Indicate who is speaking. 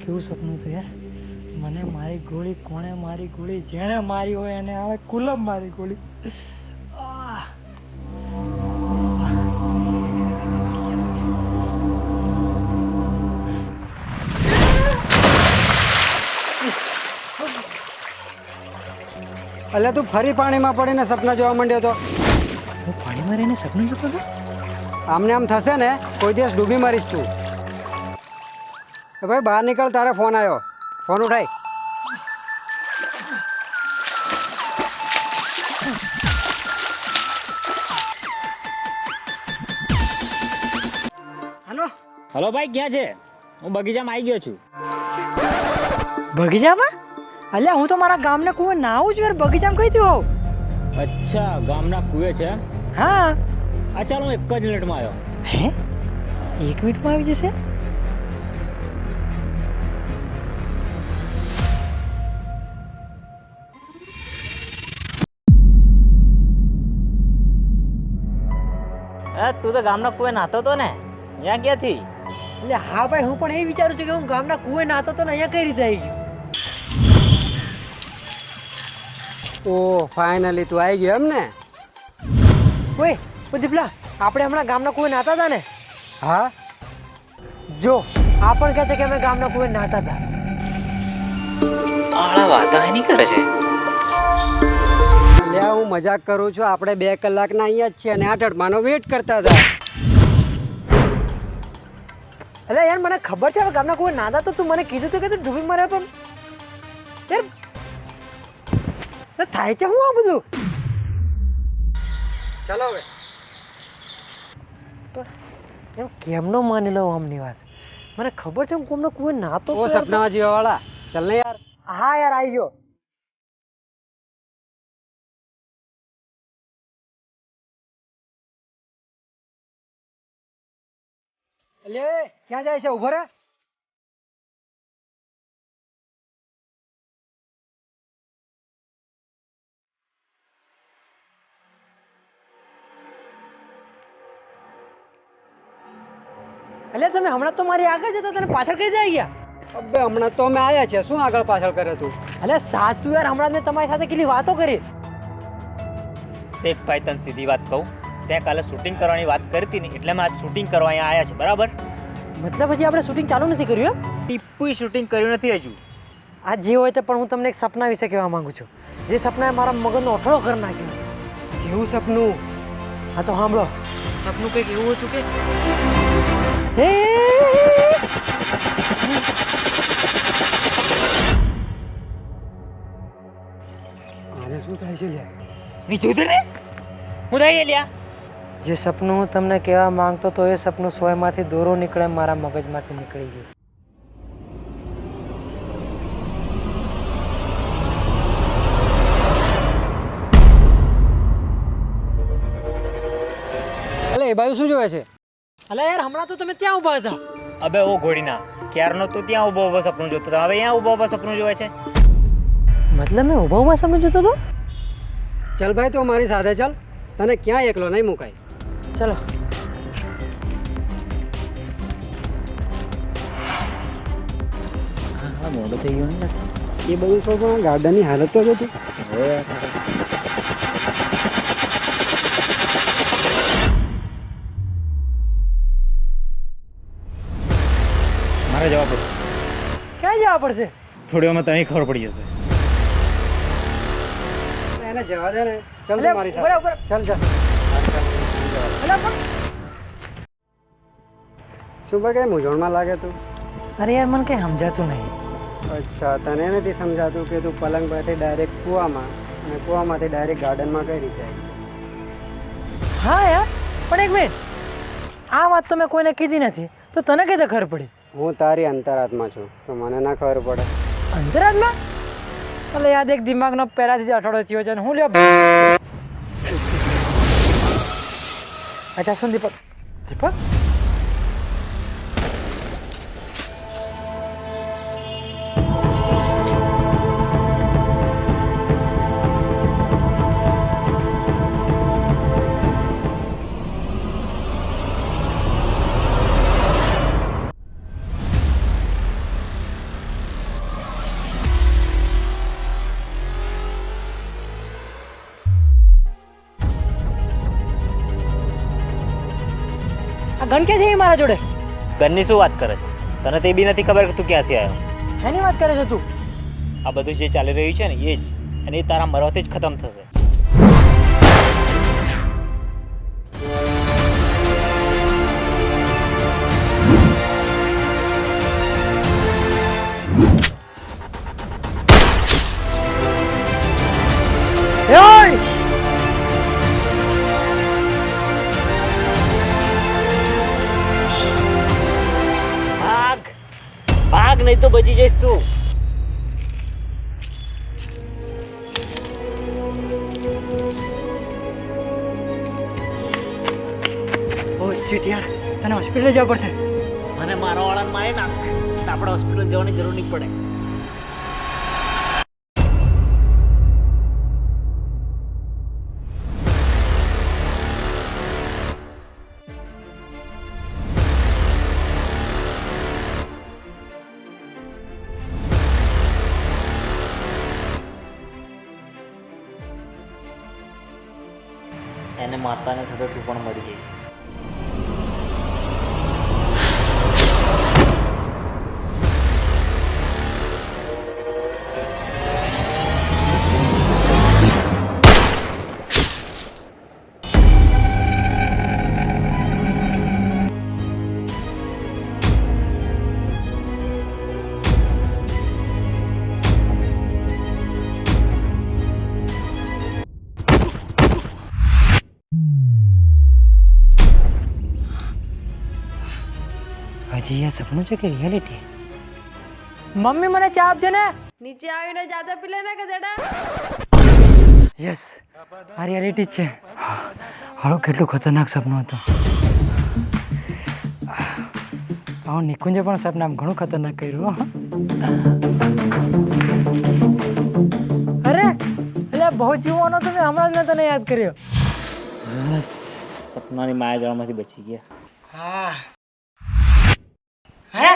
Speaker 1: કેવું સપનું હતું યાર. મને મારી ગોળી કોણે મારી ગોળી જેણે મારી હોય એને આવે કુલમ મારી ગોળી. આહ!
Speaker 2: એટલે તું ફરી પાણીમાં પડીને સપના જોવા માંડ્યો તો?
Speaker 1: હું પાણીમાં રહીને સપનું જોતો હતો?
Speaker 2: આમને આમ થશે ને કોઈ દિવસ ડૂબી મરીશ તું. ભાઈ બહાર નીકળ, તારે ફોન આવ્યો. ફોન ઉઠાય. હલો
Speaker 3: હલો ભાઈ, ક્યાં છે? હું બગીચામાં આવી ગયો છું.
Speaker 1: બગીચામાં? અલ્યા હું તો મારા ગામને કુએ નાવું છું યાર, બગીચામાં કઈ થી હોઉં?
Speaker 3: અચ્છા, ગામના કુએ છે એમ?
Speaker 1: હા.
Speaker 3: આ ચાલ, હું એક જ મિનિટમાં આવ્યો.
Speaker 1: હે? 1 મિનિટમાં આવી જશે?
Speaker 3: તું તો ગામના કુએ નાતો તો ને, અહીંયા ક્યાંથી?
Speaker 1: એટલે હા ભાઈ, હું પણ એ વિચારું છું કે હું ગામના કુએ નાતો તો ને અહીંયા કઈ રીતે આવી ગયો?
Speaker 2: ઓ ફાઇનલી તું આવી ગયો એમ ને?
Speaker 1: ઓય દીપલા, આપણે હમણાં ગામના કુએ નાતા હતા ને?
Speaker 2: હા.
Speaker 1: જો આ પણ કહે છે કે અમે ગામના કુએ નાતા હતા.
Speaker 4: આળા વાતા નહીં કરે છે.
Speaker 2: લે હું મજાક કરું છું. આપણે 2 કલાકના અહીંયા જ છીએ અને 8 અઠમાનો વેઇટ કરતા હતા.
Speaker 1: એટલે યાર મને ખબર છે હવે ગામના કુએ નાતા તો તું મને કીધું હતું કે તું ડૂબી મરે, પણ યાર થાય છે હું આ બધું?
Speaker 2: ચાલો હવે.
Speaker 1: પણ એમ કેમ નો માની લો આમની વાત? મને ખબર છે હું કોમનો કુએ નાતો
Speaker 2: ઓ સપનામાં જીવાવાળા, ચાલ ને યાર.
Speaker 1: હા યાર આવી ગયો.
Speaker 2: લે ક્યાં જાય છે? ઉભો રે.
Speaker 1: એટલે તમે હમણાં તો મારી આગળ જતા તને પાછળ કઈ જાય ગયા?
Speaker 2: અબે હમણાં તો અમે આવ્યા છે, શું આગળ પાછળ કરે તું?
Speaker 1: એટલે સાચું યાર, હમણાં મેં તમારી સાથે કેટલી વાતો કરી.
Speaker 3: દેખ ભાઈ, તને સીધી વાત કહું, તે કાલે શૂટિંગ કરવાની વાત કરી હતી ને, એટલે મેં આજ શૂટિંગ કરવા અહીંયા આવ્યા છે, બરાબર?
Speaker 1: મતલબ હજી આપણે શૂટિંગ ચાલુ નથી કર્યું એમ?
Speaker 3: ટીપુય શૂટિંગ કર્યું નથી હજુ.
Speaker 1: આ જે હોય તે, પણ હું તમને એક સપના વિશે કહેવા માંગુ છું, જે સપનાએ મારા મગજનો અઠળો કરી નાખ્યો છે.
Speaker 2: કેવું સપનું?
Speaker 1: હા તો સાંભળો. સપનું કંઈક એવું હતું કે હે
Speaker 2: આને શું થાય છે લે?
Speaker 3: બીજું ને હું થઈ લ્યા.
Speaker 1: જે સપનું હું તમને કહેવા માંગતો તો એ સપનું સોયમાંથી દોરો નીકળે મારા મગજમાંથી નીકળી ગયું.
Speaker 2: અલે એ બાજુ શું જોવે છે?
Speaker 1: અલા યાર, હમણાં તો તમે ત્યાં ઊભા હતા.
Speaker 3: અબે ઓ ઘોડીના, ક્યારનો તું ત્યાં ઊભો ઊભો સપનું જોતો હતો, હવે અહીંયા ઊભો ઊભો સપનું જોવે છે?
Speaker 1: મતલબ મેં ઊભા ઊભા સપનું જોતો હતો?
Speaker 2: ચાલ ભાઈ, તું મારી સાથે ચાલ, તને ક્યાં એકલો નહીં મુકાય.
Speaker 1: ચલો.
Speaker 3: હા, મોડું થઈ ગયું ને.
Speaker 2: એ બધું તો પણ ગાર્ડનની હાલત તો હતી.
Speaker 3: મારે જવા પડશે.
Speaker 1: ક્યાં જવા પડશે?
Speaker 3: થોડી વારમાં તને ખબર પડી જશે.
Speaker 2: એને જવા દે ને. ચાલ
Speaker 1: અલે,
Speaker 2: તું મારી સાથે.
Speaker 1: ઉભા રહો.
Speaker 2: ચાલ ચાલ.
Speaker 1: અલા પણ
Speaker 2: શું ભાઈ કઈ મૂંઝવણમાં લાગે તું?
Speaker 1: અરે યાર, મને કંઈ સમજાતું નહીં.
Speaker 2: અચ્છા, તને નથી સમજાતું કે તું પલંગ પરથી ડાયરેક્ટ કૂવામાં અને કૂવામાંથી ડાયરેક્ટ ગાર્ડનમાં કઈ રીતે આવી?
Speaker 1: હા યાર, પણ એક મિનિટ, આ વાત તો મેં કોઈને કીધી નથી, તો તને કઈ રીતે ખબર પડી?
Speaker 2: હું તારી અંતરાત્મા છું, તો મને ના ખબર પડે.
Speaker 1: અંતરાત્મા? એટલે યાદ એક દિમાગનો પહેલાથી અઠવાડો થયો છે અને હું લ્યો. અચ્છા સુન દીપક. દીપક આ ગન ક્યાંથી આવી મારા જોડે?
Speaker 3: ઘરની શું વાત કરે છે? તને તે બી નથી ખબર કે તું ક્યાંથી આવ્યો?
Speaker 1: એની વાત કરે છે તું?
Speaker 3: આ બધું જે ચાલી રહ્યું છે ને એ જ, અને એ તારા મરવાથી જ ખતમ થશે.
Speaker 1: એય!
Speaker 3: ભાગ ભાગ, નહીં તો બચી જઈશ તું.
Speaker 1: ઓ શિટ યાર, તને હોસ્પિટલ જવા પડશે.
Speaker 3: મને મારા વાળાને મારી નાખ તો આપણે હોસ્પિટલ જવાની જરૂર નહીં પડે. એને મારતાની સાથે તું પણ મરી જઈશ.
Speaker 1: હજી આ સપનું છે કે રિયાલિટી? મમ્મી મને ચા આપજે ને.
Speaker 4: નીચે આવીને જાતે પી લેને કે દેડા.
Speaker 1: યસ, આ રિયાલિટી જ છે. હાલો, કેટલું ખતરનાક સપનું હતું. આવો નિકુંજે પણ સપનામાં ઘણું ખતરનાક કર્યું. અરે એટલે બહુ જીવવાનો તો મેં હમણાં જ મેં તને યાદ કર્યો.
Speaker 3: બસ, સપનાની માયાજાળમાંથી બચી ગયા.
Speaker 1: હા. હે?